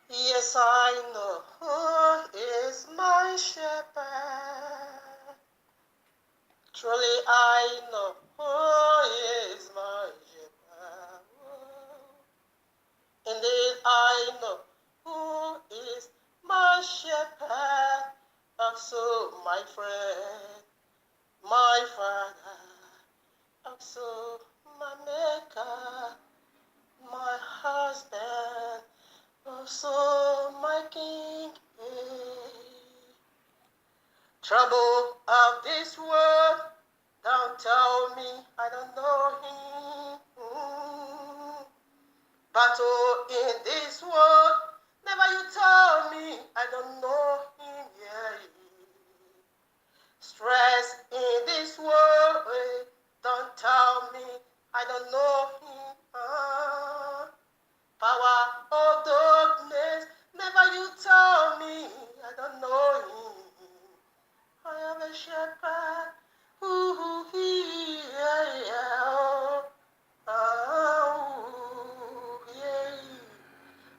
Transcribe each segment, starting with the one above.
Yes, I know who is my shepherd. Truly, I know who is my shepherd. Indeed, I know who is my shepherd. Also, my friend, my father. Also, my maker, my husband. Also, my king. Trouble of this world, don't tell me I don't know him. Battle in this world, never you tell me I don't know him. Yeah. Stress in this world, don't tell me I don't know him. Power of darkness, never you tell me I don't know him. I am a shepherd. Ooh, yeah, yeah. Oh, yeah,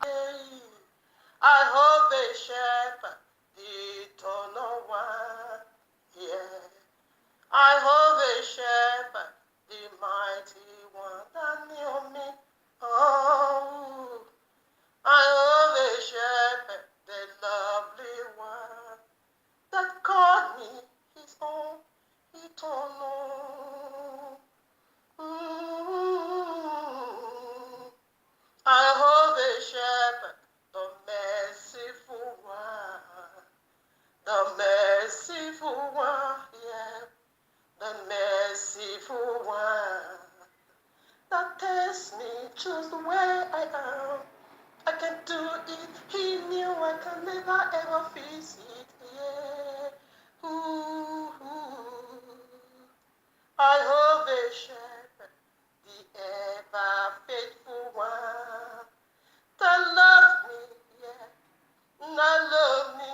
yeah. I hold the shepherd, the eternal one. Yeah. I hold the shepherd, the mighty one that knew me. Oh, I hold the shepherd, the lovely one that called me his own eternal. I hold the shepherd, the merciful one, the merciful one, yeah, the merciful one that takes me just the way I am. I can do it. He knew I can never ever fix it. Yeah. Ooh. I hold the shepherd, the ever faithful one that loves me, yeah, that loves me,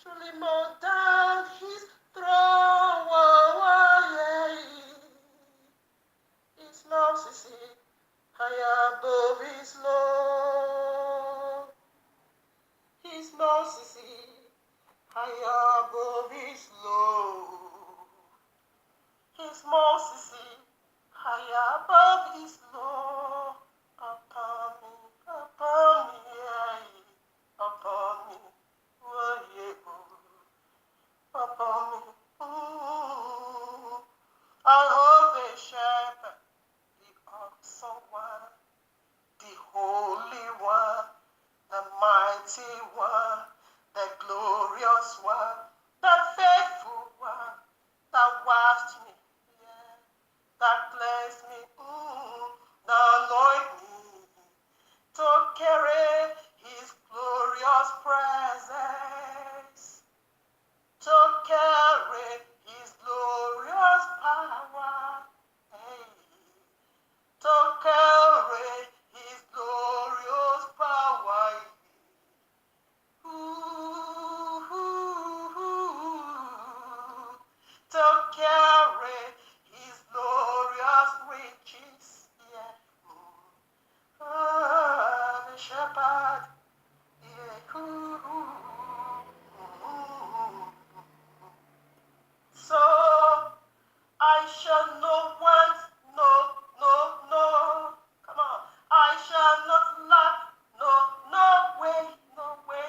truly more than his throne. Oh, yeah. His mercy high above his law. His mercy high above his law. His mercy high above his law. Upon me, upon me, oh, yeah, upon me. I hold the shepherd, the awesome one, the holy one, the mighty one, the glorious one, the faithful one, that washed me, yeah, that cleansed me, that anointed me to carry his glorious presence, to carry his glorious power, hey, to carry his glorious power. To carry his glorious riches, yeah. The shepherd, yeah. So I shall not want, no, no, no. Come on. I shall not lack, no, no way, no way,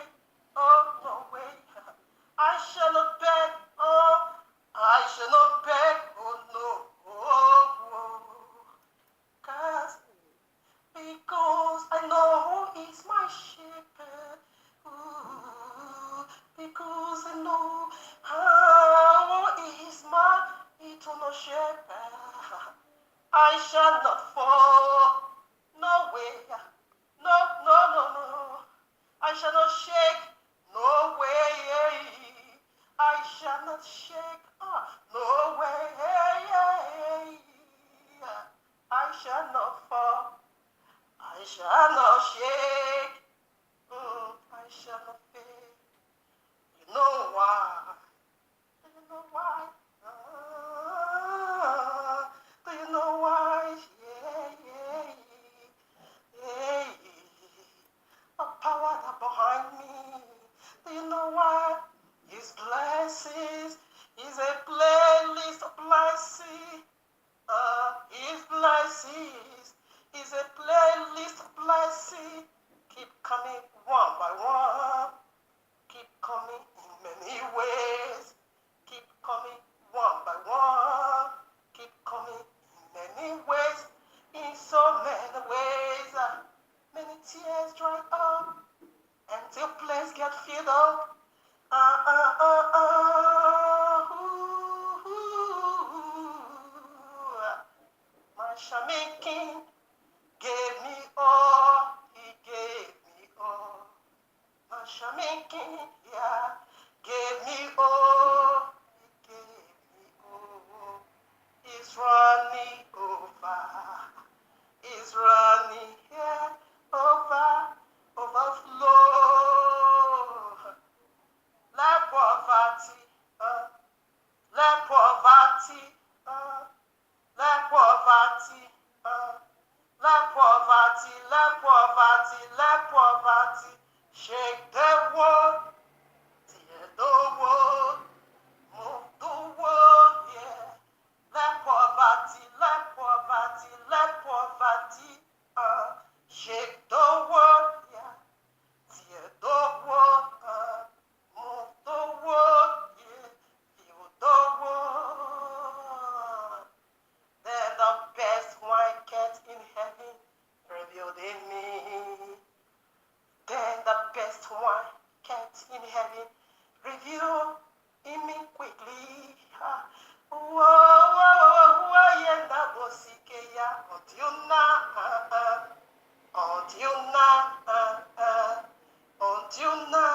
oh, no way. I shall not beg, oh, I shall not beg, oh, no, oh, oh. Cause, because I know he's my shepherd. Ooh, because I know how he's my eternal shepherd. I shall not fall. No way. No, no, no, no. I shall not shake. No way. I shall not shake. No way. I shall not fall. I shall not shake. I shall not fail. You know why? Do you know why? Do you know why? Yeah, yeah, yeah. tears dry up, until place get filled up. My Shaman King gave me all, he gave me all. My Shaman King, yeah, gave me all, he gave me all. It's running over, it's running, yeah, overflow. Let poverty, let poverty, let poverty, let poverty, let poverty, let poverty shake the world, tear the world, move the world, yeah. Let poverty, let poverty, let poverty, shake the world, yeah. Tear the world, move the world, yeah. Feel the world. Then the best white cat in heaven revealed in me. Then the best white cat in heaven revealed in me quickly. Whoa, whoa, whoa, yeah, that was until now, until now, until now.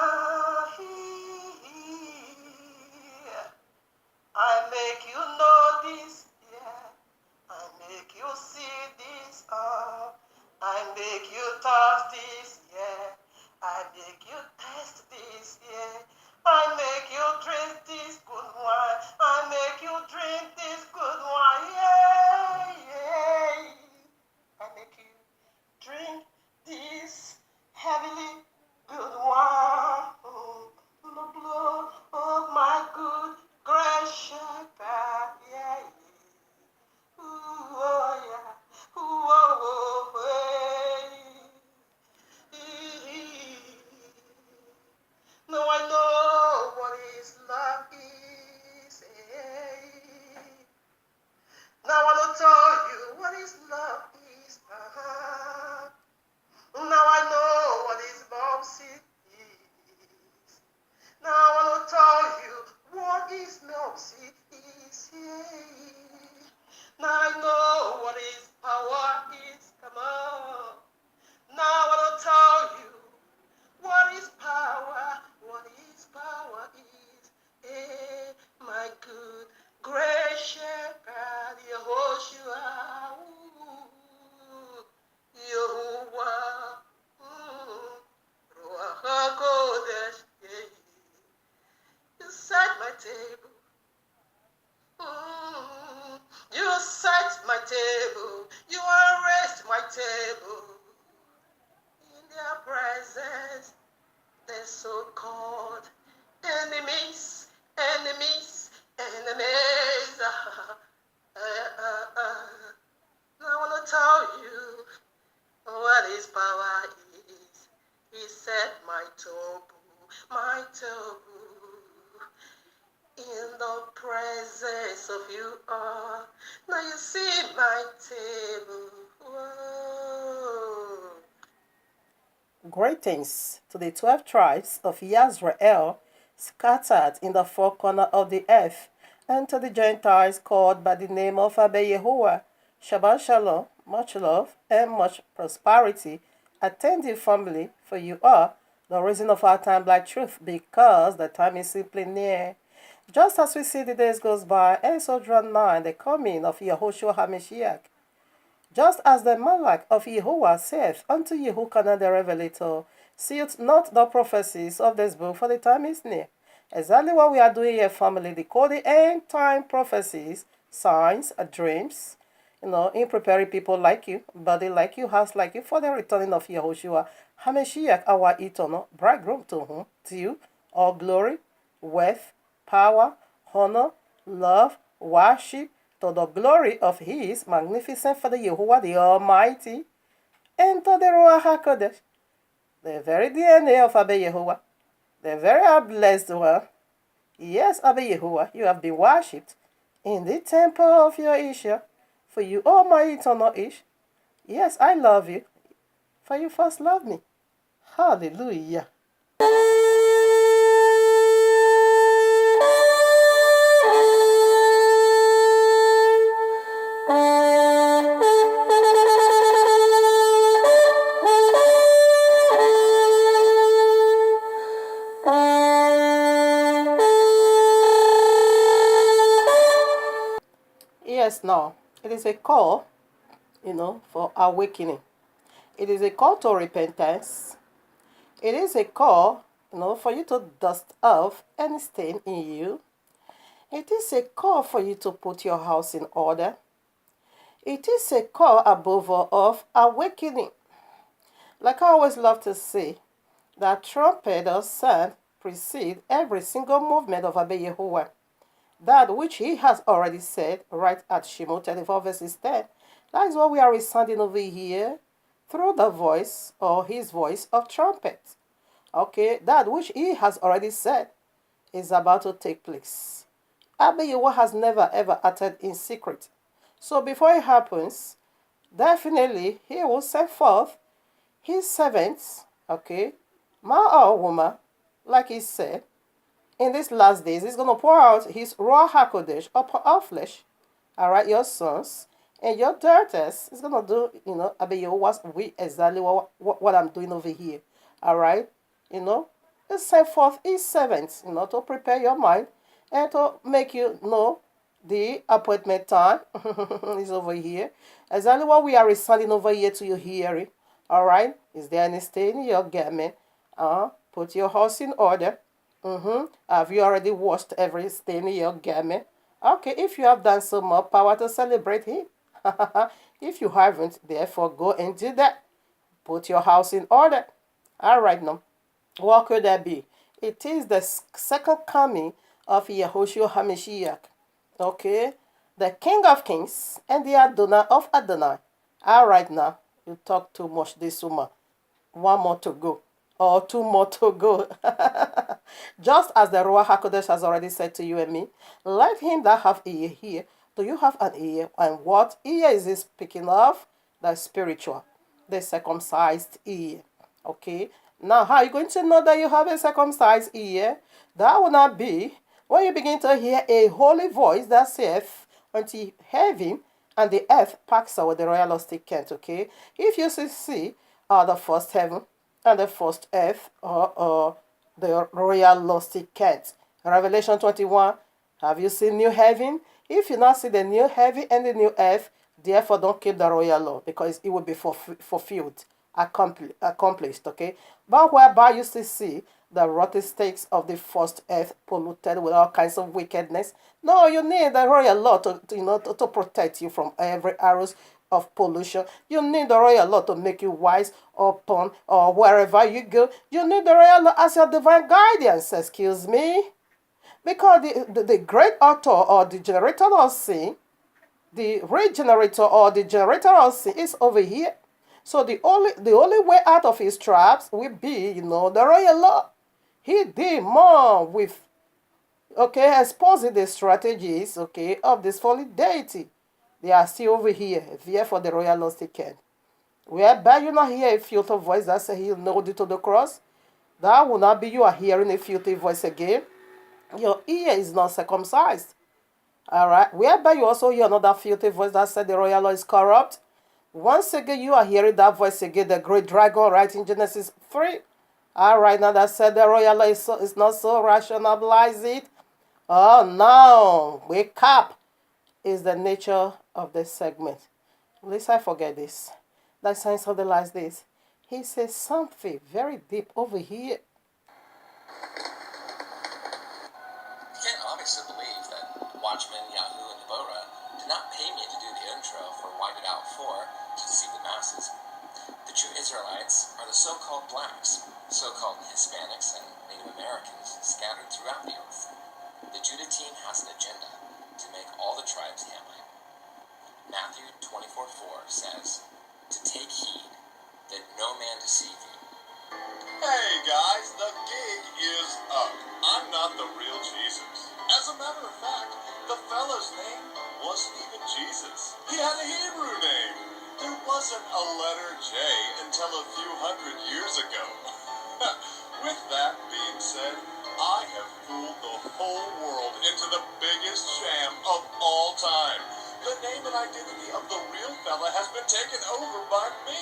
I make you know this, yeah. I make you see this, I make you touch this, yeah. I make you taste this, yeah. I make you drink this good wine. I make you drink this good wine, yeah, yeah. I make you drink this heavily good wine. The blood of my good gracious God, yeah, yeah. Ooh, oh, yeah. Ooh, oh, oh, hey. Now I know what is love is. Hey. Now I want to tell you what is love is. Now I know what is mercy is. Now I want to tell you what is mercy is. Yeah. Now I know what is power is. Come on. Now I want to tell you what is power. What is power is. Hey, my good gracious God, Yehoshua, Yehovah, Ruach HaKodesh, yeah. You set my table. You set my table. You arrest my table. In their presence, the so-called enemies, enemies, enemies. Now I want to tell you what his power is. He set my table, in the presence of you all. Now you see my table. Whoa. Greetings to the 12 tribes of Yisrael scattered in the four corners of the earth, and to the Gentiles called by the name of Abba Yehovah. Shabbat Shalom, much love and much prosperity. Attend family, for you are the reason of our time like truth, because the time is simply near. Just as we see the days goes by, and so draw nigh the coming of Yahushua HaMashiach. Just as the Malach of Yehovah saith unto Yehochanan the Revelator, seeth not the prophecies of this book, for the time is near. Exactly what we are doing here, family, decoding end time prophecies, signs, dreams, in preparing people like you, body like you, house like you, for the returning of Yahushua HaMashiach, our eternal bridegroom, to you, all glory, wealth, power, honor, love, worship, to the glory of his magnificent Father Yehovah the Almighty, and to the Ruach HaKodesh, the very DNA of Abba Yehovah, the very blessed one. Yes, Abba Yehovah, you have been worshipped in the temple of your Isha, for you are my eternal Ish. Yes, I love you, for you first loved me. Hallelujah. Yes, now, it is a call, for awakening. It is a call to repentance. It is a call, for you to dust off any stain in you. It is a call for you to put your house in order. It is a call above all of awakening. Like I always love to say, that trumpet or sound precede every single movement of Abba Yehovah. That which he has already said right at Shemot 34 verses 10. That is what we are resounding over here through the voice or his voice of trumpet. Okay, that which he has already said is about to take place. Abba Yehovah has never ever uttered in secret. So before it happens, definitely he will send forth his servants, okay, man or woman, like he said, in these last days, he's going to pour out his Ruach HaKodesh upon all flesh, all right, your sons and your daughters. He's going to do, Abba Yehovah, exactly what I'm doing over here, all right, Let's send forth his servants, to prepare your mind and to make you know the appointment time is over here. Exactly what we are reciting over here to your hearing. All right. Is there any stain in your garment? Put your house in order. Have you already washed every stain in your garment? Okay. If you have done so, more power to celebrate him. If you haven't, therefore go and do that. Put your house in order. All right now. What could that be? It is the second coming of Yehoshua HaMashiach. Okay? The King of Kings and the Adonai of Adonai. All right now. You talk too much this woman. One more to go. Or two more to go. Just as the Ruach HaKodesh has already said to you and me, let him that have ear hear. Do you have an ear? And what ear is he speaking of? The spiritual. The circumcised ear. Okay? Now, how are you going to know that you have a circumcised ear? That will not be when you begin to hear a holy voice that saith unto heaven, and the earth packs out the royal Kent, okay? If you see the first heaven and the first earth, or the royal Kent. Revelation 21, have you seen new heaven? If you not see the new heaven and the new earth, therefore don't keep the royal law, because it will be fulfilled, accomplished, okay? But whereby you still see the rotten stakes of the first earth polluted with all kinds of wickedness. No, you need the royal law to protect you from every arrows of pollution. You need the royal law to make you wise upon or wherever you go. You need the royal law as your divine guidance, excuse me. Because the great author or the generator of sin, the regenerator or the generator of sin is over here. So the only way out of his traps will be, the royal law. He did more with, exposing the strategies, of this fallen deity. They are still over here, therefore the royal law still can. Whereby you not hear a filthy voice that says he nailed it to the cross, that will not be you are hearing a filthy voice again. Your ear is not circumcised. Alright, whereby you also hear another filthy voice that said the royal law is corrupt. Once again, you are hearing that voice again, the great dragon, right in Genesis 3. Alright, now that said the royal law is not so rationalize it. Oh no, wake up is the nature of this segment. Lest I forget this. The signs of the last days. He says something very deep over here. You can't obviously believe that Watchmen, Yahoo, and Deborah did not pay me to do the intro for Wipe It Out 4 to deceive the masses. The true Israelites are the so-called blacks, so-called Hispanics, and Native Americans scattered throughout the earth. The Judah team has an agenda to make all the tribes Hamite. Matthew 24:4 says, to take heed that no man deceive you. Hey guys, the gig is up. I'm not the real Jesus. As a matter of fact, the fella's name wasn't even Jesus. He had a Hebrew name. There wasn't a letter J until a few hundred years ago. With that being said, I have fooled the whole world into the biggest sham of all time. The name and identity of the real fella has been taken over by me.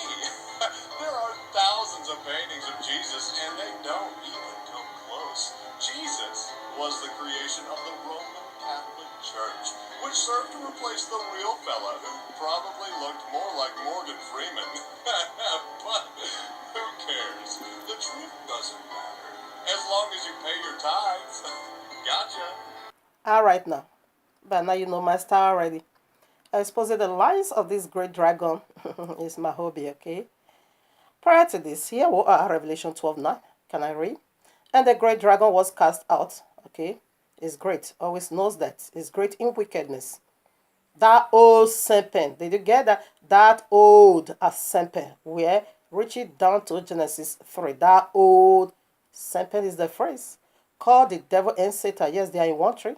There are thousands of paintings of Jesus, and they don't even come close. Jesus was the creation of the Roman Catholic Church, which served to replace the real fella, who probably looked more like Morgan Freeman. But who cares? The truth doesn't matter, as long as you pay your tithes. Gotcha. All right now. But now you know my style already. Exposing the lies of this great dragon is my hobby, okay? Prior to this, here we are, Revelation 12:9. Can I read? And the great dragon was cast out, okay? Is great, always knows that. Is great in wickedness. That old serpent, did you get that? That old serpent, where reach it down to Genesis 3. That old serpent is the phrase. Called the devil and Satan. Yes, they are in one tree.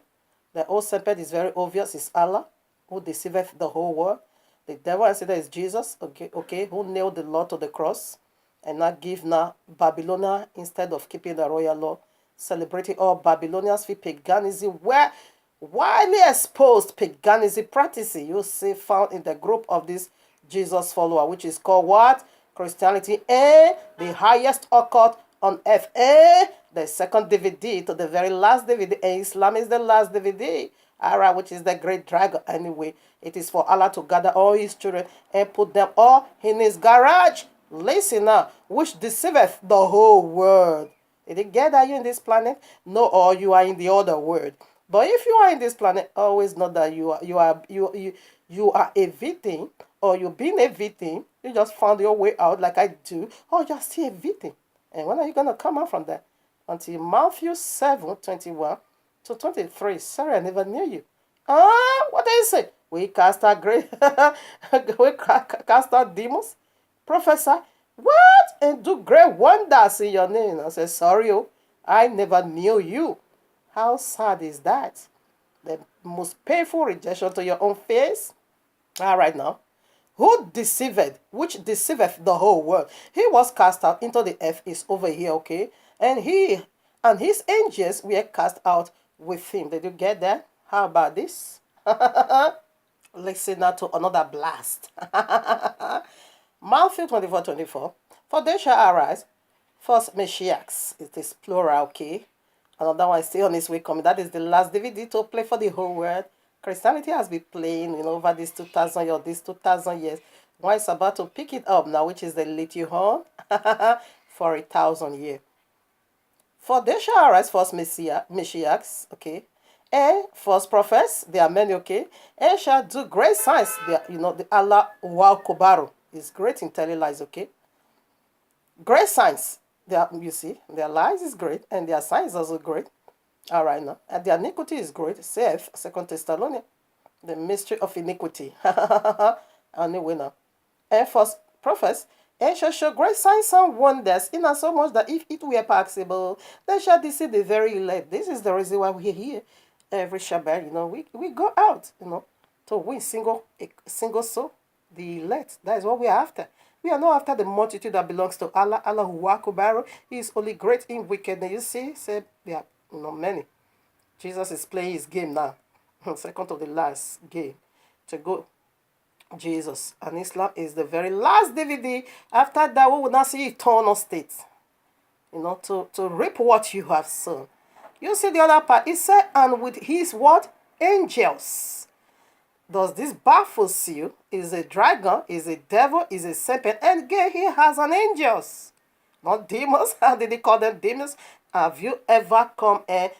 The old serpent is very obvious. It's Allah, who deceiveth the whole world. The devil and Satan is Jesus, okay, who nailed the law to the cross and now give now Babylonia instead of keeping the royal law, celebrating all Babylonians with paganism, where widely exposed paganism practices you see found in the group of this Jesus follower, which is called what? Christianity, and the highest occult on earth, and the second DVD to the very last DVD, and Islam is the last DVD. Alright, which is the great dragon. Anyway, it is for Allah to gather all his children and put them all in his garage. Listen now, which deceiveth the whole world. Did it get that you in this planet? No, or you are in the other world. But if you are in this planet, always know that you are a victim, or you've been a victim. You just found your way out like I do, or you're still a victim. And when are you gonna come out from that? Until Matthew 7:21 to 23. Sorry, I never knew you. What do you say? We cast out we cast out demons. Professor, what? And do great wonders in your name. I said, sorry, I never knew you. How sad is that? The most painful rejection to your own face. All right now. Which deceiveth the whole world. He was cast out into the earth, is over here, okay? And he and his angels were cast out with him. Did you get that? How about this? Listen now to another blast. Matthew 24:24. For they shall arise first Messiahs. It is plural, okay? Another one is still on its way coming. That is the last DVD to play for the whole world. Christianity has been playing, over these 2,000 years, these 2,000 years. One is about to pick it up now, which is the little horn for 1,000 years. For they shall arise false Messiahs, okay, and false prophets, there are many, okay, and shall do great signs. The Allah Kubaru is great in telling lies, okay. Great signs. You see, their lies is great, and their signs also great. All right now, and the iniquity is great. Saith 2 Thessalonians, the mystery of iniquity. Anyway now, and false prophets, and shall show great signs and wonders, in as so much that if it were possible, they shall deceive the very elect. This is the reason why we're here every Shabbat. We go out, to win single soul, the elect. That is what we are after. We are not after the multitude that belongs to Allah. Allah who Akubaru, He is only great in wickedness. You see, said there are many. Jesus is playing his game now. Second to the last game to go. Jesus and Islam is the very last DVD. After that, we will not see eternal state. To reap what you have sown. You see the other part. It said, and with his what? Angels. Does this baffles you? Is a dragon, is a devil, is a serpent, and again he has an angels. Not demons. How did they call them demons? Have you ever come and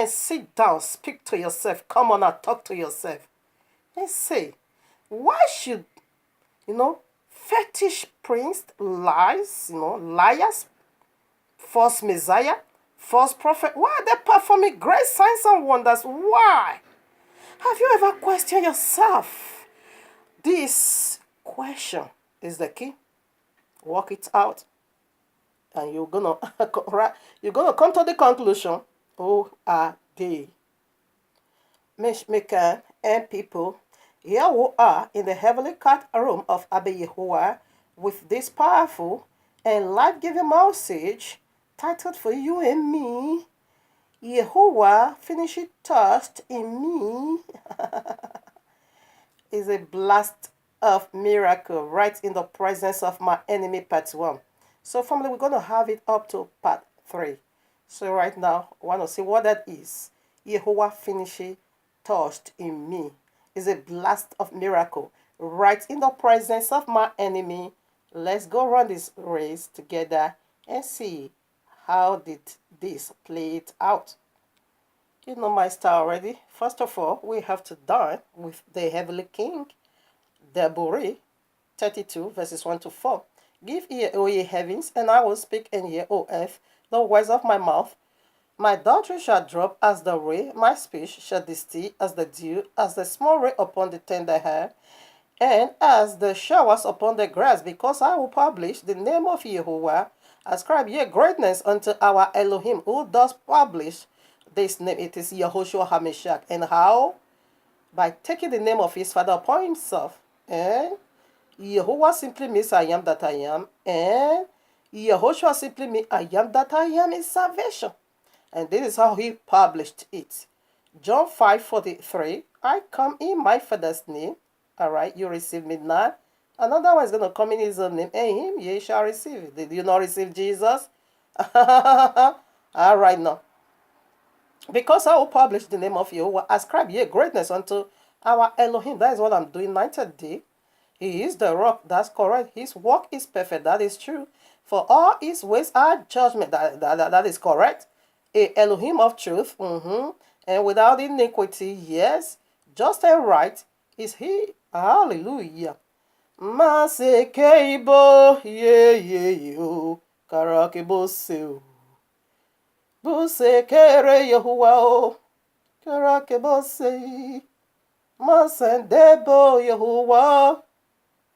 sit down, speak to yourself, come on and talk to yourself, and say, why should fetish priests, liars, false messiah, false prophet, why are they performing great signs and wonders? Why? Have you ever questioned yourself? This question is the key. Work it out. And you're gonna come to the conclusion, who are they? Matchmaker and people Here we are in the heavenly courtroom of Abba Yehovah with this powerful and life-giving message titled for you and me, Yehovah finishing trust in me is a blast of miracle right in the presence of my enemy, part 1. So family, we're going to have it up to part 3. So right now, I want to see what that is. Yehovah finishing trust in me is a blast of miracle right in the presence of my enemy. Let's go run this race together and see how did this play it out. You know my style already. First of all, we have to dine with the heavenly king, Deborah 32, verses 1 to 4. Give ear, O ye heavens, and I will speak, and hear, O earth, the words of my mouth. My doctrine shall drop as the rain, my speech shall distill as the dew, as the small rain upon the tender hair, and as the showers upon the grass, because I will publish the name of Jehovah. Ascribe ye greatness unto our Elohim, who does publish this name. It is Yehoshua HaMashiach. And how? By taking the name of his father upon himself. And Yehovah simply means I am that I am. And Yehoshua simply means I am that I am is salvation. And this is how he published it. John 5:43. I come in my father's name. Alright, you receive me now. Another one is going to come in his own name. And him ye shall receive. Did you not receive Jesus? Alright now. Because I will publish the name of Yehovah, ascribe ye greatness unto our Elohim. That is what I'm doing 90th day. He is the rock. That's correct. His work is perfect. That is true. For all his ways are judgment. That is correct. A Elohim of truth. And without iniquity. Yes. Just and right is he. Hallelujah. Masekeibo. Ye. Karakebo seu. Buse kere Yehovah o, kerake bose, masendebo Yehovah,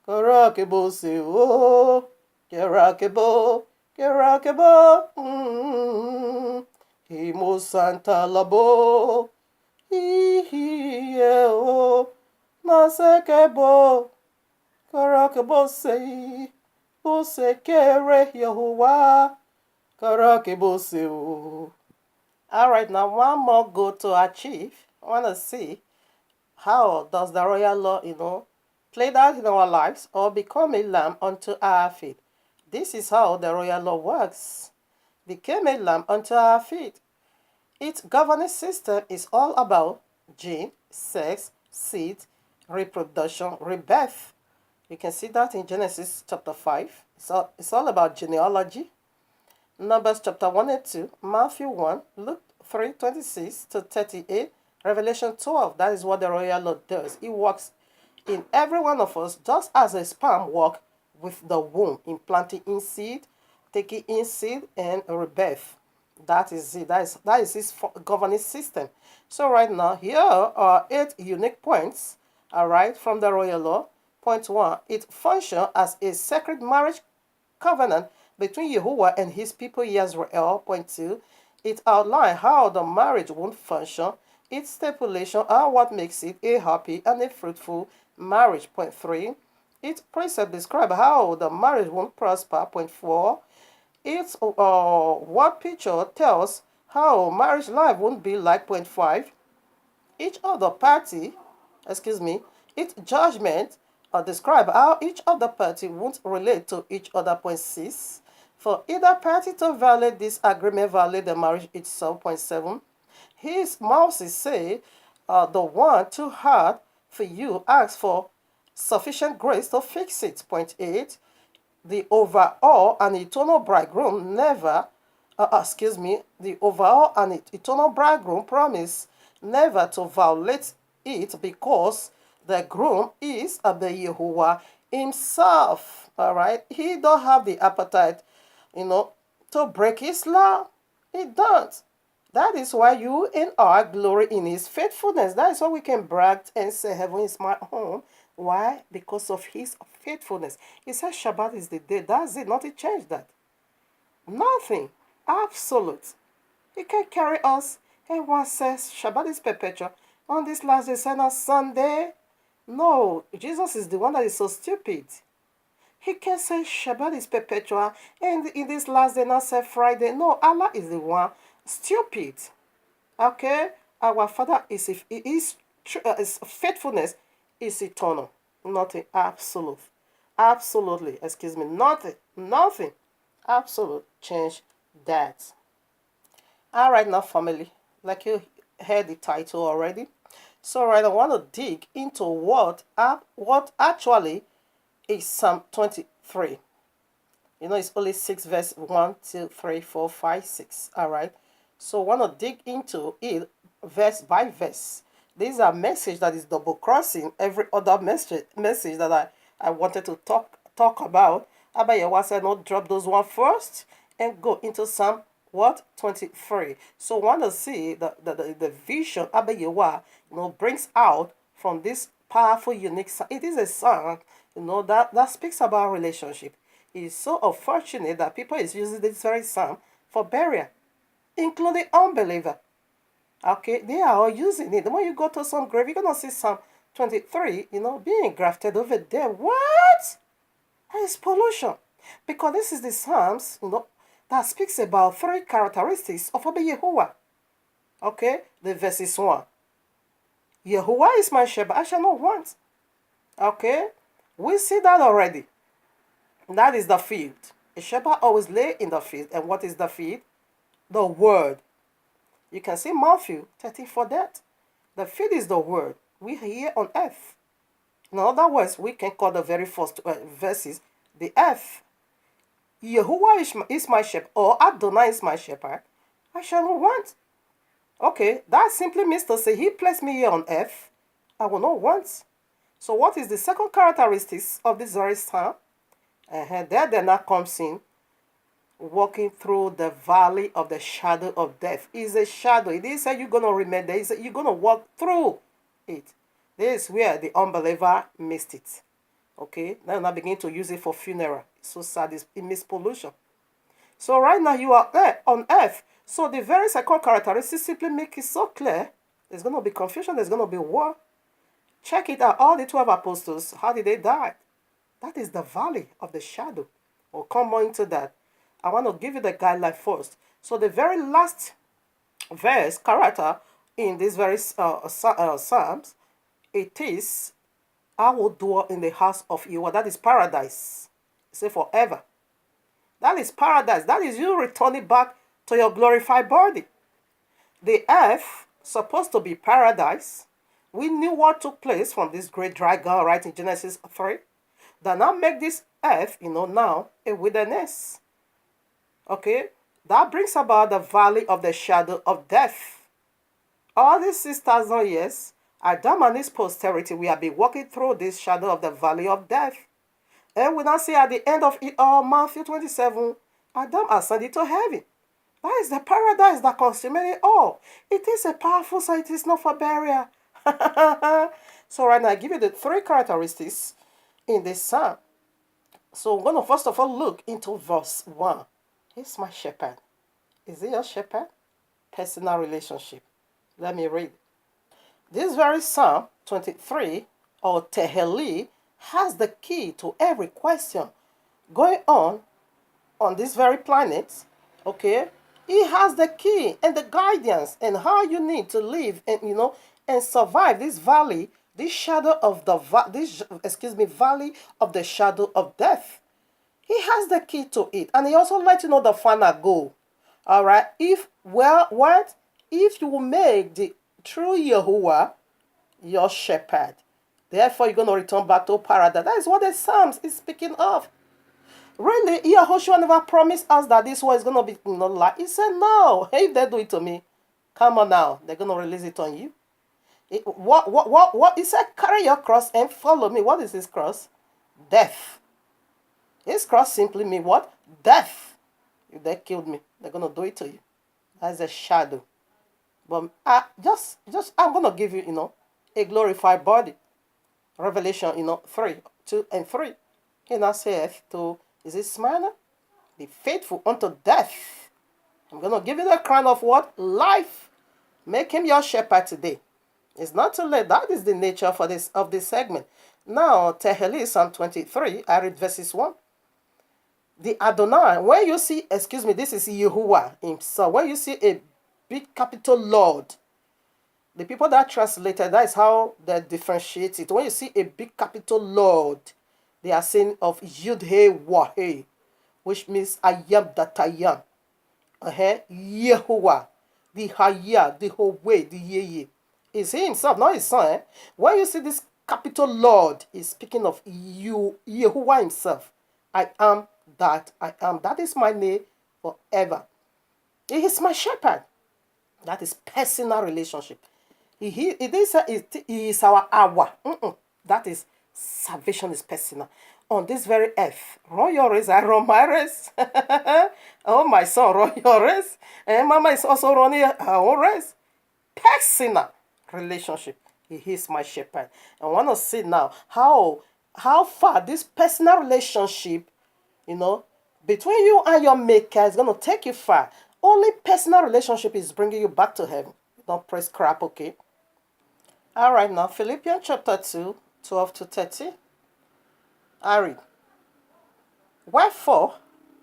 kerake bose o, kerake bo, himo santa labo, hihiye o, masekebo, kerake bose, buse kere Yehovah. Alright, now one more goal to achieve. I want to see how does the royal law, play that in our lives or become a lamb unto our feet. This is how the royal law works. Became a lamb unto our feet. Its governance system is all about gene, sex, seed, reproduction, rebirth. You can see that in Genesis chapter 5. It's all about genealogy. Numbers chapter 1 and 2, Matthew 1, Luke 3, 26 to 38, Revelation 12. That is what the royal law does. It works in every one of us just as a sperm works with the womb, implanting in seed, taking in seed, and rebirth. That is it. That is his governing system. So right now, here are 8 unique points, all right, from the royal law. Point 1, it functions as a sacred marriage covenant between Yehovah and his people Israel. Point 2, it outlines how the marriage won't function. Its stipulations are what makes it a happy and a fruitful marriage. Point 3, its precept describe how the marriage won't prosper. Point 4, its what picture tells how marriage life won't be like. Point 5, each other party, its judgment describe how each other party won't relate to each other. Point 6, for either party to violate this agreement, violate the marriage itself. Point 7, his Moses say, the one too hard for you asks for sufficient grace to fix it. Point 8, the overall and eternal bridegroom never, the overall and eternal bridegroom promise never to violate it because the groom is the Yehovah himself. All right, he don't have the appetite, to break his law. He don't. That is why you and I glory in his faithfulness. That is why we can brag and say heaven is my home. Why? Because of his faithfulness. He says Shabbat is the day. That's it. Nothing changed that. Nothing. Absolute. He can carry us. And one says Shabbat is perpetual. On this last day, on Sunday, No, Jesus is the one that is so stupid. He can say Shabbat is perpetual, and in this last day, not say Friday. No, Allah is the one stupid. Okay, our Father is faithfulness is eternal, nothing absolute, absolutely. Excuse me, nothing absolute change that. All right, now family, like you heard the title already. So right, I want to dig into what actually is Psalm 23. You know, it's only 6 verse 1, 2, 3, 4, 5, 6. All right. So I want to dig into it verse by verse. These are message that is double crossing every other message that I wanted to talk about. Abayawa said not drop those one first and go into Psalm what 23. So I want to see the vision Abayawa brings out from this powerful unique song. It is a song that speaks about relationship. It is so unfortunate that people is using this very psalm for burial, including unbeliever. Okay, they are all using it. When you go to some grave, you're gonna see Psalm 23, being grafted over there. What? That is pollution. Because this is the Psalms, that speaks about 3 characteristics of Abba Yehovah. Okay, the verse is 1. Yehovah is my shepherd, I shall not want. Okay, we see that already. That is the field. A shepherd always lay in the field. And what is the field? The word. You can see Matthew 13 for that. The field is the word. We are here on earth. In other words, we can call the very first verses the earth. Yehovah is my shepherd, or Adonai is my shepherd. I shall not want. Okay, that simply means to say he placed me here on earth. I will not want. So what is the second characteristics of this very psalm? There then that comes in walking through the valley of the shadow of death. Is a shadow. It didn't say you're going to remain there. It said you're going to walk through it. This is where the unbeliever missed it. Okay, now I begin to use it for funeral. It's so sad. It missed pollution. So right now you are there on earth. So the very second characteristic simply make it so clear. There's going to be confusion. There's going to be war. Check it out. All the 12 apostles, how did they die? That is the valley of the shadow. We'll come more into that. I want to give you the guideline first. So the very last verse, character, in this very Psalms, it is, I will dwell in the house of Yahweh. That is paradise. Say forever. That is paradise. That is you returning back to your glorified body. The earth, supposed to be paradise. We knew what took place from this great dragon, right, in Genesis 3. That now make this earth, now a wilderness. Okay, that brings about the valley of the shadow of death. All these 6,000 years, Adam and his posterity, we have been walking through this shadow of the valley of death. And we now see at the end of it all, Matthew 27, Adam ascended to heaven. That is the paradise that consummated all. It is a powerful sight. It is not for burial. So right now, I give you the 3 characteristics in this psalm. So I'm going to first of all look into verse 1. He's my shepherd. Is he your shepherd? Personal relationship. Let me read. This very Psalm 23, or Tehillim, has the key to every question going on this very planet. Okay? He has the key and the guidance and how you need to live and and survive this valley, this shadow of the valley of the shadow of death. He has the key to it, and he also lets you know the final goal. All right. If you will make the true Yahuwah your shepherd, therefore you're going to return back to paradise. That is what the Psalms is speaking of. Really, Yahushua never promised us that this war is going to be like. He said no. Hey, if they do it to me, come on now, they're going to release it on you. What? He said, carry your cross and follow me. What is his cross? Death. His cross simply means what? Death. If they killed me, they're going to do it to you. That's a shadow. But I'm going to give you, a glorified body. Revelation, 3, 2 and 3. He now saith to, is it Smyrna? Be faithful unto death. I'm going to give you the crown of what? Life. Make him your shepherd today. It's not too late. That is the nature for this segment. Now, Tehillim, Psalm 23, I read verses 1. The Adonai, when you see, excuse me, this is Yahuwah himself. When you see a big capital Lord, the people that translated, that is how they differentiate it. When you see a big capital Lord, they are saying of Yud-He Wah-He, which means I am that I am. Yahuwah, the Hayah, the Howeh, the Yeye. It's he himself, not his son. When you see this capital Lord, he's speaking of you, Yahuwah himself. I am that I am. That is my name forever. He is my shepherd. That is personal relationship. He is our hour. That is salvation is personal. On this very earth, run your race, I run my race. Oh, my son, run your race. And mama is also running her own race. Personal relationship. He is my shepherd. I want to see now how far this personal relationship, between you and your maker is going to take you far. Only personal relationship is bringing you back to heaven. Don't press crap, okay? All right, now, Philippians chapter 2, 12 to 30. I read, Wherefore,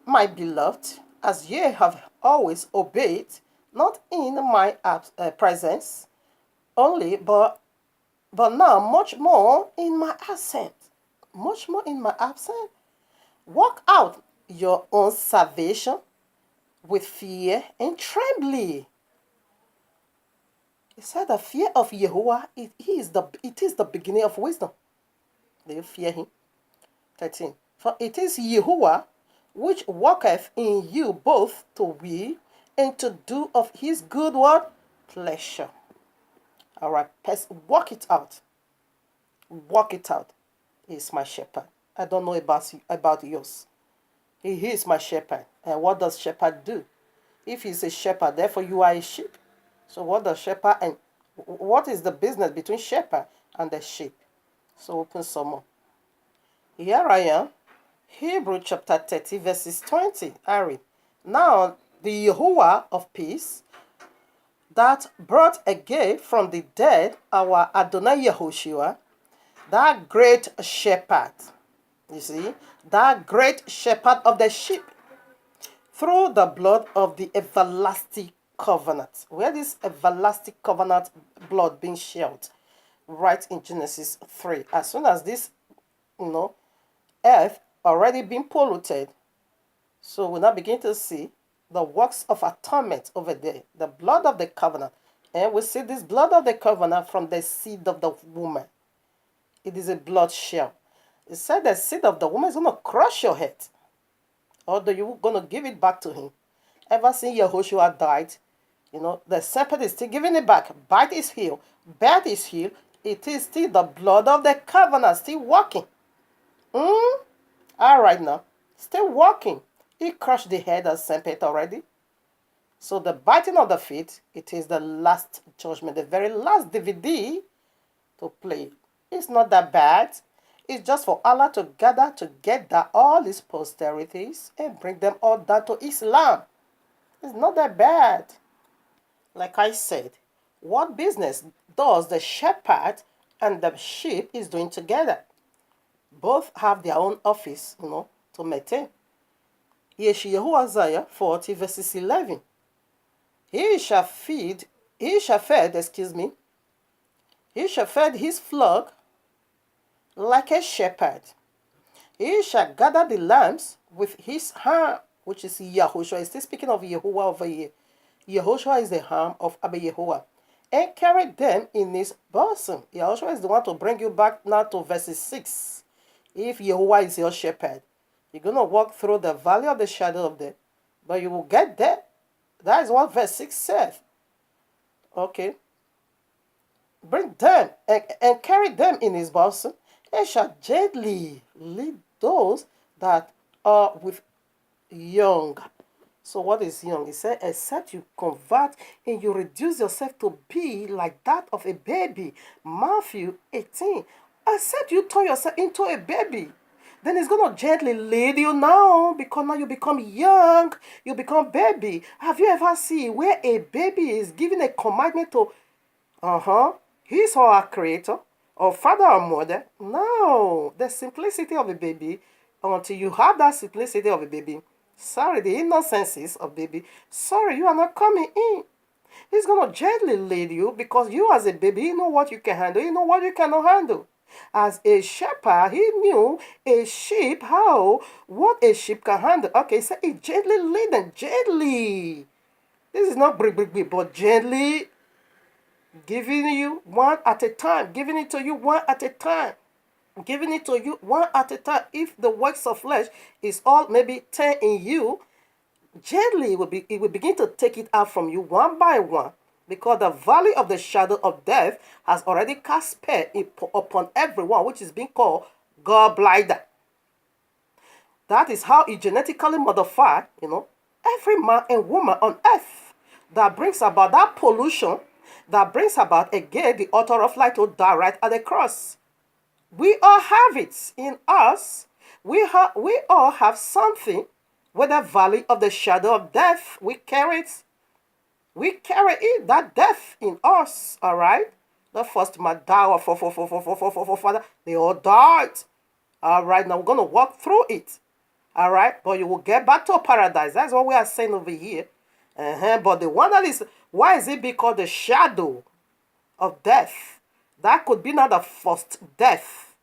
my beloved, as ye have always obeyed, not in my presence only, but now much more in my absence. Much more in my absence. Work out your own salvation with fear and trembling. He said the fear of Yahuwah, it is the beginning of wisdom. Do you fear him? 13. For it is Yahuwah which worketh in you both to will and to do of his good word pleasure. All right, work it out. Work it out. He is my shepherd. I don't know about yours. He is my shepherd. And what does shepherd do? If he's a shepherd, therefore you are a sheep. So what does shepherd and what is the business between shepherd and the sheep? So open some more. Here I am. Hebrew chapter 30 verses 20. I read. Now the Yahuwah of peace that brought again from the dead our Adonai Yahushua, that great shepherd, you see, that great shepherd of the sheep, through the blood of the everlasting covenant. Where this everlasting covenant blood being shed? Right in Genesis 3. As soon as this, earth already been polluted, so we now begin to see the works of atonement over there, the blood of the covenant. And we see this blood of the covenant from the seed of the woman. It is a blood shell. It said the seed of the woman is going to crush your head. Or you're going to give it back to him. Ever since Yahushua died, the serpent is still giving it back. Bite is healed. Bad is healed. It is still the blood of the covenant, still working. All right now. Still working. He crushed the head of serpent already. So the biting of the feet, it is the last judgment, the very last DVD to play. It's not that bad. It's just for Allah to gather together all his posterities and bring them all down to Islam. It's not that bad. Like I said, what business does the shepherd and the sheep is doing together? Both have their own office, to maintain. Yeshayahu Isaiah 40 verses 11. He shall feed his flock like a shepherd. He shall gather the lambs with his arm, which is Yahushua. Is still speaking of Yahuwah over here. Yahushua is the arm of Abba Yahuwah. And carry them in his bosom. Yahushua is the one to bring you back now to verses 6. If Yahuwah is your shepherd, you're going to walk through the valley of the shadow of death, but you will get there. That is what verse 6 says. Okay. Bring them and carry them in his bosom, and shall gently lead those that are with young. So what is young? He said, except you convert and you reduce yourself to be like that of a baby. Matthew 18. Except you turn yourself into a baby. Then it's going to gently lead you now, because now you become young, you become baby. Have you ever seen where a baby is given a commandment to, He's our creator, or father or mother. No, the simplicity of a baby, until you have that simplicity of a baby, sorry, the innocences of baby, sorry, you are not coming in. He's going to gently lead you because you as a baby, you know what you can handle, you know what you cannot handle. As a shepherd, he knew a sheep, what a sheep can handle. Okay, so he gently lead them, gently. This is not big, but gently giving you one at a time, giving it to you one at a time, giving it to you one at a time. If the works of flesh is all maybe 10 in you, gently it will begin to take it out from you one by one, because the valley of the shadow of death has already cast spell upon everyone, which is being called gallbladder. That is how he genetically modified, every man and woman on earth. That brings about that pollution, that brings about again the author of light to die right at the cross. We all have it in us. We all have something with the valley of the shadow of death. We carry it. We carry it, that death in us, all right? The first man died for father. They all died. All right, now we're going to walk through it. All right, but you will get back to paradise. That's what we are saying over here. But the one that is, why is it called the shadow of death? That could be not the first death.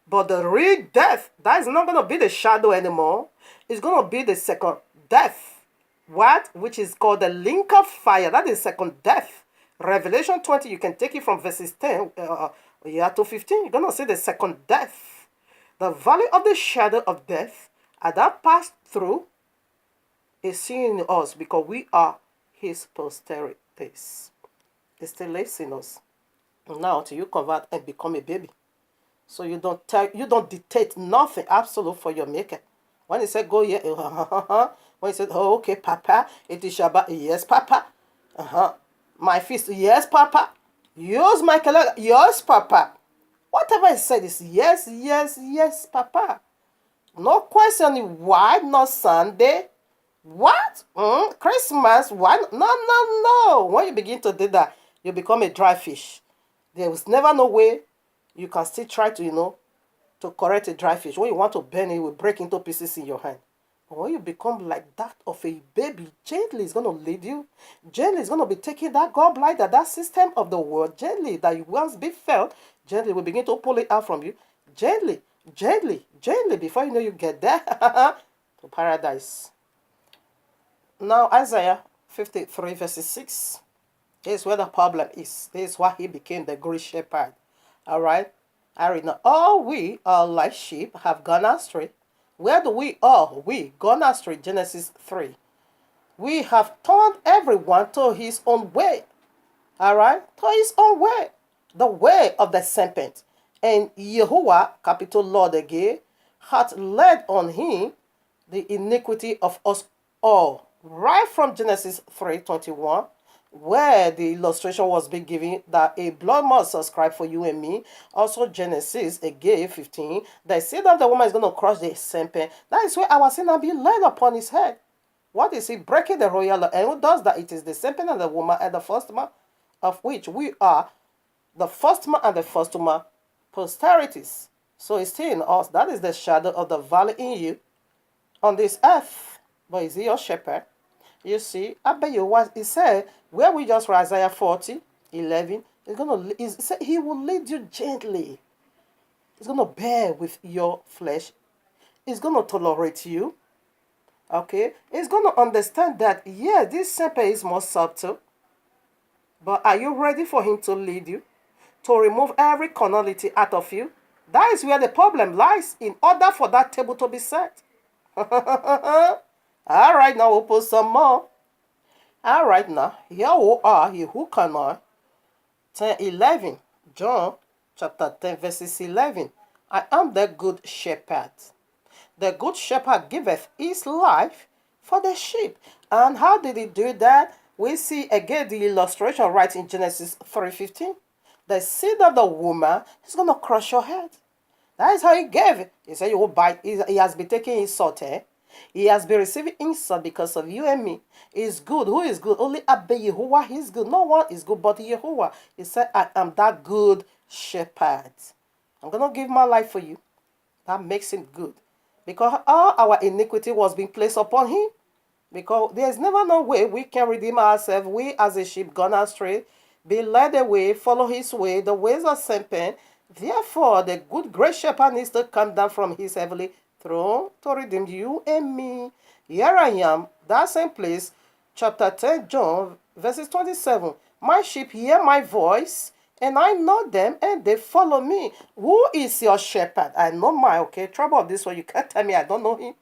But the real death, that is not going to be the shadow anymore. It's going to be the second death. What? Which is called the link of fire. That is second death. Revelation 20, you can take it from verses 10 to 15. You're going to see the second death. The valley of the shadow of death, and that passed through, is seen in us because we are his posterities. It still lives in us. Now, till you convert and become a baby. So you don't dictate nothing absolute for your maker. When he said go here, when he said, oh, okay, Papa, it is Shabbat, yes, Papa. My feast, yes, Papa. Use my calendar, yes, Papa. Whatever he said is yes, yes, yes, Papa. No questioning why not Sunday. What? Christmas? Why? No. When you begin to do that, you become a dry fish. There was never no way you can still try to, to correct a dry fish. When you want to burn it, it will break into pieces in your hand. But when you become like that of a baby, gently is going to lead you. Gently is going to be taking that gallbladder, that system of the world, gently, that you once be felt, gently will begin to pull it out from you. Gently, before you know you get there to paradise. Now, Isaiah 53 verses 6. This is where the problem is. This is why he became the great shepherd. All right? I read now. All we are like sheep have gone astray. Where do we all? We gone astray. Genesis 3. We have turned everyone to his own way. All right? To his own way. The way of the serpent. And Yahuwah, capital Lord again, hath led on him the iniquity of us all. Right from Genesis 3:21, where the illustration was being given that a blood must subscribe for you and me. Also Genesis again 15, the seed of the woman is going to crush the serpent. That is where our sin will be laid upon his head. What is he? Breaking the royal law. And who does that? It is the serpent and the woman and the first man, of which we are the first man and the first woman posterities. So it's still in us. That is the shadow of the valley in you on this earth. But is he your shepherd? You see, I bet you what he said, where we just read Isaiah 40:11, he will lead you gently. He's going to bear with your flesh. He's going to tolerate you. Okay? He's going to understand that, yeah, this serpent is more subtle. But are you ready for him to lead you? To remove every carnality out of you? That is where the problem lies, in order for that table to be set. All right, now we'll put some more. All right, now, here we are, he who cannot. 10:11, John chapter 10, verses 11. I am the good shepherd. The good shepherd giveth his life for the sheep. And how did he do that? We see again the illustration right in Genesis 3:15. The seed of the woman is going to crush your head. That is how he gave it. He said, you will bite. He has been taking his salt. He has been receiving insult because of you and me. He's good. Who is good? Only Abba Yehovah is good. No one is good but Yehovah. He said, I am that good shepherd. I'm going to give my life for you. That makes him good. Because all our iniquity was being placed upon him. Because there's never no way we can redeem ourselves. We as a sheep gone astray, be led away, follow his way, the ways of serpent. Therefore, the good great shepherd needs to come down from his heavenly throne to redeem you and me. Here I am, that same place, chapter 10, John, verses 27. My sheep hear my voice, and I know them, and they follow me. Who is your shepherd? I know my, okay? Trouble of this one, you can't tell me I don't know him.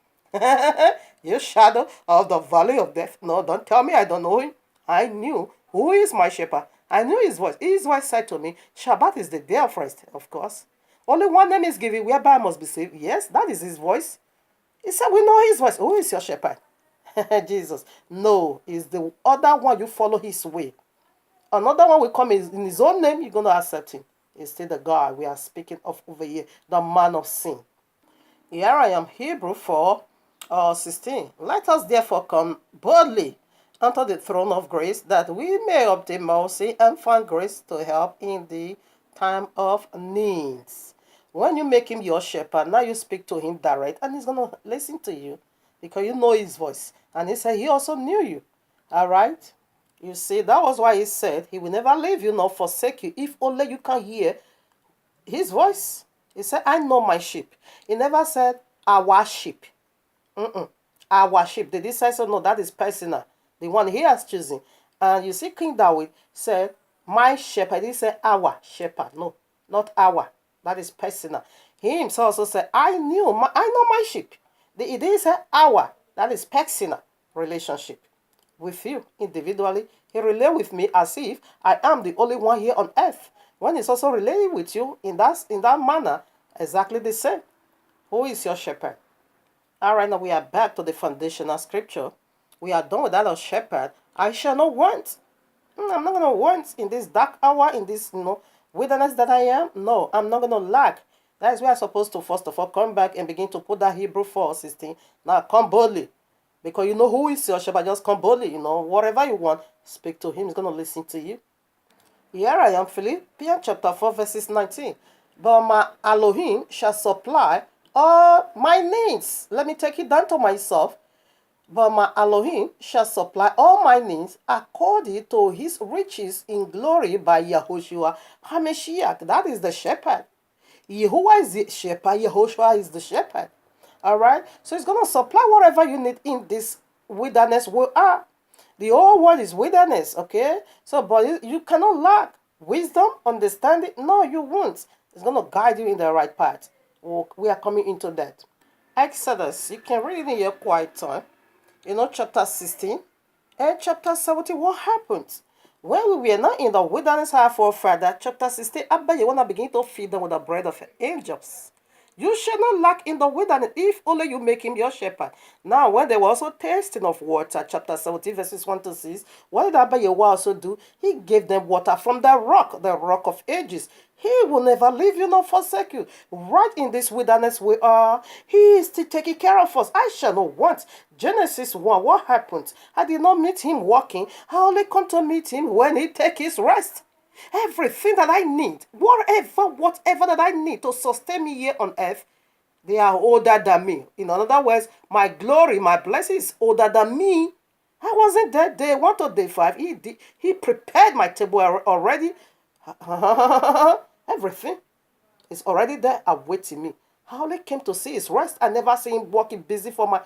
You shadow of the valley of death. No, don't tell me I don't know him. I knew who is my shepherd. I knew his voice. His voice said to me, Shabbat is the day of rest, of course. Only one name is given whereby I must be saved. Yes, that is his voice. He said, we know his voice. Who is your shepherd? Jesus. No, it's the other one. You follow his way. Another one will come in his own name. You're going to accept him. Instead the God we are speaking of over here, the man of sin. Here I am, Hebrew 4:16. Let us therefore come boldly unto the throne of grace, that we may obtain mercy and find grace to help in the time of needs. When you make him your shepherd, now you speak to him direct, and he's going to listen to you because you know his voice. And he said he also knew you. All right? You see, that was why he said he will never leave you nor forsake you if only you can hear his voice. He said, I know my sheep. He never said, our sheep. Our sheep. Did he say so? No, that is personal. The one he has chosen. And you see, King David said, my shepherd. He said, our shepherd. No, not our. That is personal. He himself also said, I know my sheep. He didn't say our. That is personal relationship with you individually. He relate with me as if I am the only one here on earth. When he's also relating with you in that manner, exactly the same. Who is your shepherd? All right, now we are back to the foundational scripture. We are done with that of shepherd. I shall not want. I'm not going to want in this dark hour, in this wilderness that I am. No, I'm not going to lack. That is where I'm supposed to, first of all, come back and begin to put that Hebrew 4:16. Now, come boldly. Because you know who is your shepherd. Just come boldly. Whatever you want, speak to him. He's going to listen to you. Here I am, Philippians chapter 4, verses 19. But my Elohim shall supply all my needs. Let me take it down to myself. But my Elohim shall supply all my needs according to his riches in glory by Yahushua HaMashiach. That is the shepherd. Yahuwah is the shepherd. Yahushua is the shepherd. All right? So he's going to supply whatever you need in this wilderness we are. The whole world is wilderness, okay? So, but you cannot lack wisdom, understanding. No, you won't. It's going to guide you in the right path. We are coming into that. Exodus, you can read it in your quiet time. Chapter 16 and chapter 17. What happened? When we were not in the wilderness, our forefather, chapter 16, Abba, you want to begin to feed them with the bread of angels. You shall not lack in the wilderness if only you make him your shepherd. Now, when they were also tasting of water, chapter 17, verses 1 to 6, what did Abba Yehovah also do? He gave them water from the rock of ages. He will never leave you nor forsake you. Right in this wilderness we are. He is still taking care of us. I shall not want. Genesis 1, what happened? I did not meet him walking. I only come to meet him when he take his rest. Everything that I need, whatever that I need to sustain me here on earth, they are older than me. In other words, my glory, my blessing is older than me. I wasn't there day 1 to day 5. He prepared my table already. Everything is already there awaiting me. I only came to see his rest. I never see him working busy for my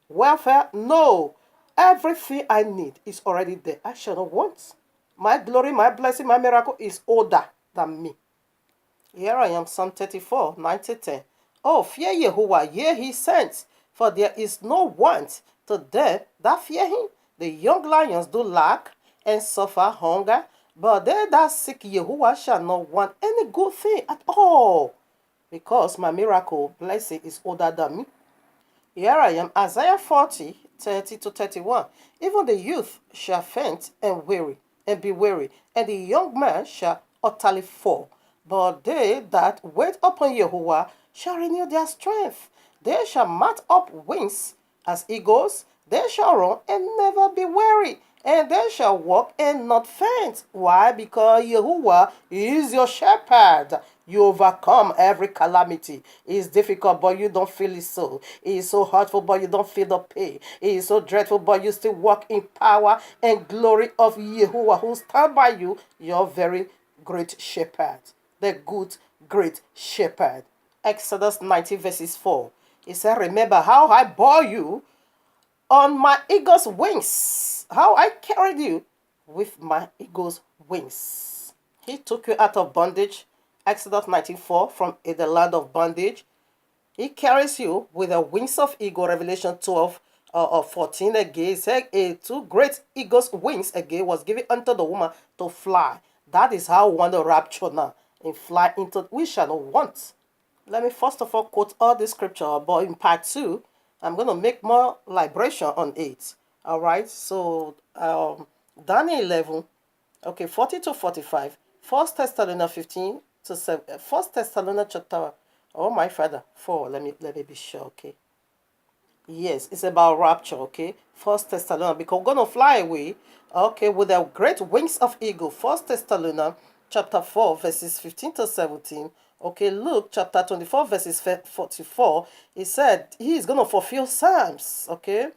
welfare. No. Everything I need is already there. I shall not want. My glory, my blessing, my miracle is older than me. Here I am, Psalm 34, 9-10. Oh, fear Yehovah, ye his saints, for there is no want to them that fear him. The young lions do lack and suffer hunger, but they that seek Yehovah shall not want any good thing at all, because my miracle blessing is older than me. Here I am, Isaiah 40, 30-31. Even the youth shall faint and be weary, and the young man shall utterly fall. But they that wait upon Yehovah shall renew their strength. They shall mount up wings as eagles. They shall run and never be weary, and they shall walk and not faint. Why? Because Yahuwah is your shepherd. You overcome every calamity. It is difficult, but you don't feel it so. It is so hurtful, but you don't feel the pain. It is so dreadful, but you still walk in power and glory of Yahuwah, who stand by you, your very great shepherd, the good, great shepherd. Exodus 19, verses 4. He said, remember how I bore you on my eagle's wings, how I carried you with my eagle's wings. He took you out of bondage, Exodus 19:4, from the land of bondage. He carries you with the wings of eagle, Revelation 12 14 again. He said, two great eagle's wings again was given unto the woman to fly. That is how we want to rapture now and fly into, we shall not want. Let me first of all quote all the scripture, but in part 2, I'm going to make more liberation on it. All right, so Daniel 11, okay, 40 to 45, 1 Thessalonians 15 to 7, 1 Thessalonians chapter, oh my father, 4, let me be sure, okay. Yes, it's about rapture, okay. 1 Thessalonians, because we're going to fly away, okay, with the great wings of eagle. 1 Thessalonians chapter 4, verses 15 to 17. Okay, Luke chapter 24, verses 44. He said he is going to fulfill Psalms, okay.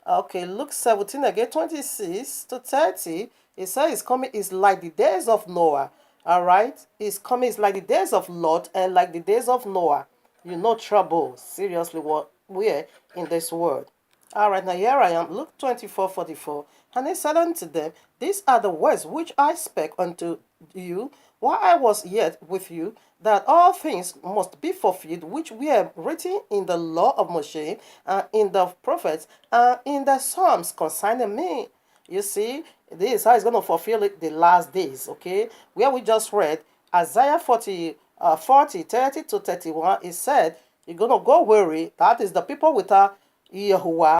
Okay, Luke 17 again, 26 to 30. He said his coming is like the days of Noah. All right, his coming is like the days of Lot and like the days of Noah. You know trouble. Seriously, what we're in this world. All right, now here I am, Luke 24:44. And he said unto them, these are the words which I spake unto you while I was yet with you, that all things must be fulfilled which were written in the law of Moshe, and in the prophets, and in the Psalms concerning me. You see, this is how it's going to fulfill it the last days, okay? Where we just read, Isaiah 40, 30 to 31, it said, you're going to go weary. That is the people without Yahuwah.